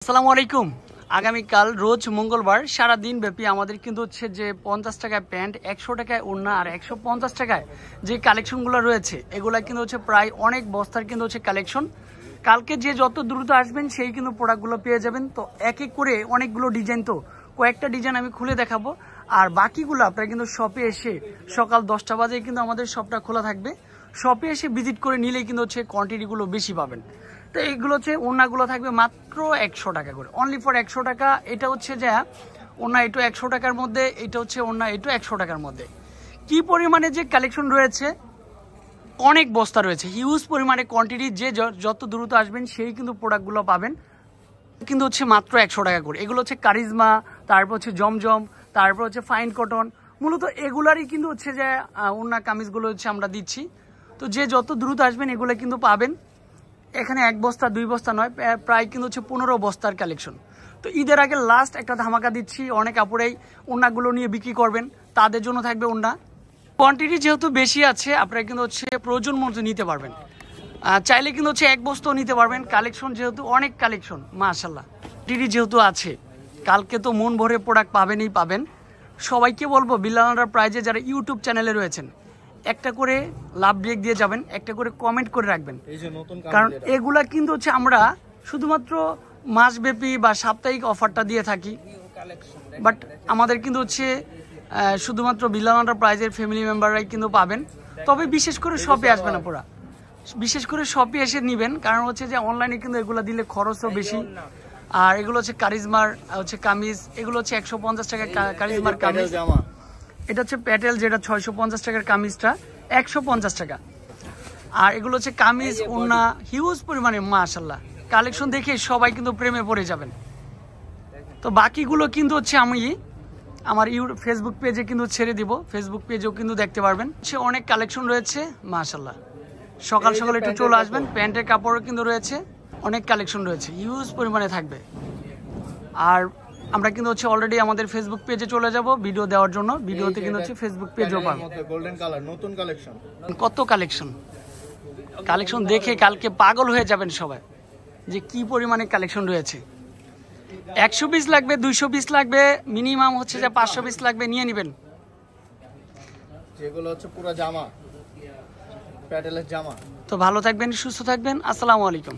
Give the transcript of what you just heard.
আসসালামু আলাইকুম। আগামীকাল রোজ মঙ্গলবার সারা দিন ব্যাপী আমাদের কিন্তু হচ্ছে যে 50 টাকায় প্যান্ট, 100 টাকায় ওড়না আর 150 টাকায় যে কালেকশনগুলো রয়েছে এগুলা কিন্তু হচ্ছে প্রায় অনেক বস্তার কিন্তু হচ্ছে কালেকশন। কালকে যে যত দ্রুত আসবেন সেই কিন্তু প্রোডাক্টগুলো পেয়ে যাবেন। তো এক এক করে অনেকগুলো ডিজাইন, তো কয়েকটা ডিজাইন আমি খুলে দেখাবো, আর বাকিগুলো আপনারা কিন্তু শপে এসে সকাল 10টা বাজে কিন্তু আমাদের শপটা খোলা থাকবে। শপে এসে ভিজিট করে নিলেই কিন্তু হচ্ছে কোয়ান্টিটিগুলো বেশি পাবেন। তো এইগুলো হচ্ছে ওড়নাগুলো থাকবে মাত্র 100 টাকা করে, অনলি ফর 100 টাকা। এটা হচ্ছে যে ওড়না এটু 100 টাকার মধ্যে, এটা হচ্ছে ওড়না এটু 100 টাকার মধ্যে। কি পরিমাণে যে কালেকশন রয়েছে, অনেক বস্তা রয়েছে, হিউজ পরিমাণে কোয়ান্টিটি। যে যত দ্রুত আসবেন সেই কিন্তু প্রোডাক্টগুলো পাবেন কিন্তু হচ্ছে মাত্র 100 টাকা করে। এগুলো হচ্ছে কারিজমা, তারপর হচ্ছে জমজম, তারপর হচ্ছে ফাইন কটন। মূলত এগুলারই কিন্তু হচ্ছে যে ওড়না কামিজগুলো হচ্ছে আমরা দিচ্ছি। তো যে যত দ্রুত আসবেন এগুলো কিন্তু পাবেন। এখানে এক বস্তা দুই বস্তা নয়, প্রায় কিন্তু হচ্ছে 15 বস্তার কালেকশন। তো ঈদের আগে লাস্ট একটা ধামাকা দিচ্ছি, অনেক আপুরাই ওড়নাগুলো নিয়ে বিক্রি করবেন, তাদের জন্য থাকবে ওড়না। কোয়ান্টিটি যেহেতু বেশি আছে আপনারা কিন্তু হচ্ছে প্রয়োজন মতো নিতে পারবেন, চাইলে কিন্তু হচ্ছে এক বস্তাও নিতে পারবেন। কালেকশন যেহেতু অনেক কালেকশন মাশাআল্লাহ, কোয়ান্টিটি যেহেতু আছে, কালকে তো মন ভরে প্রোডাক্ট পাবেনই পাবেন। সবাইকে বলবো বিল্লাল প্রাইজে যারা ইউটিউব চ্যানেলে রয়েছেন একটা করে লাভ ব্রেক দিয়ে যাবেন, একটা করে কমেন্ট করে রাখবেন, কারণ এগুলা কিন্তু হচ্ছে আমরা শুধুমাত্র মাসব্যাপী বা সাপ্তাহিক অফারটা দিয়ে থাকি। বাট আমাদের কিন্তু হচ্ছে শুধুমাত্র বিল্লাল প্রাইজের ফ্যামিলি মেম্বাররাই কিন্তু পাবেন। তবে বিশেষ করে শপে আসবেন না, পুরা বিশেষ করে শপে এসে নেবেন, কারণ হচ্ছে যে অনলাইনে কিন্তু এগুলো দিলে খরচও বেশি। আর এগুলো হচ্ছে কারিজমার হচ্ছে কামিজ, এগুলো হচ্ছে 150 টাকা কারিজমার কামিজ। এটা হচ্ছে প্যাটেল, যেটা 650 টাকার কামিজটা 150 টাকা। আর এগুলো হচ্ছে কামিজ ওড়না হিউজ পরিমাণে মাশাআল্লাহ কালেকশন, দেখে সবাই কিন্তু প্রেমে পড়ে যাবেন। তো বাকিগুলো কিন্তু হচ্ছে আমি আমার ফেসবুক পেজে কিন্তু ছেড়ে দিব, ফেসবুক পেজেও কিন্তু দেখতে পারবেন। সে অনেক কালেকশন রয়েছে মাশাআল্লাহ। সকাল সকাল একটু চলে আসবেন। প্যান্টের কাপড়ও কিন্তু রয়েছে, অনেক কালেকশন রয়েছে, হিউজ পরিমাণে থাকবে। আর আমরা কিন্তু হচ্ছে অলরেডি আমাদের ফেসবুক পেজে চলে যাব ভিডিও দেওয়ার জন্য। ভিডিওতে কিন্তু হচ্ছে ফেসবুক পেজও পাবেন। গোল্ডেন কালার নতুন কালেকশন, কত কালেকশন দেখে কালকে পাগল হয়ে যাবেন সবাই, যে কি পরিমাণে কালেকশন রয়েছে। 100 পিস লাগবে, 200 পিস লাগবে, মিনিমাম হচ্ছে যে 500 পিস লাগবে, নিয়ে নেবেন। যেগুলো হচ্ছে পুরো জামা, প্যাটেলের জামা। তো ভালো থাকবেন, সুস্থ থাকবেন। আসসালামু আলাইকুম।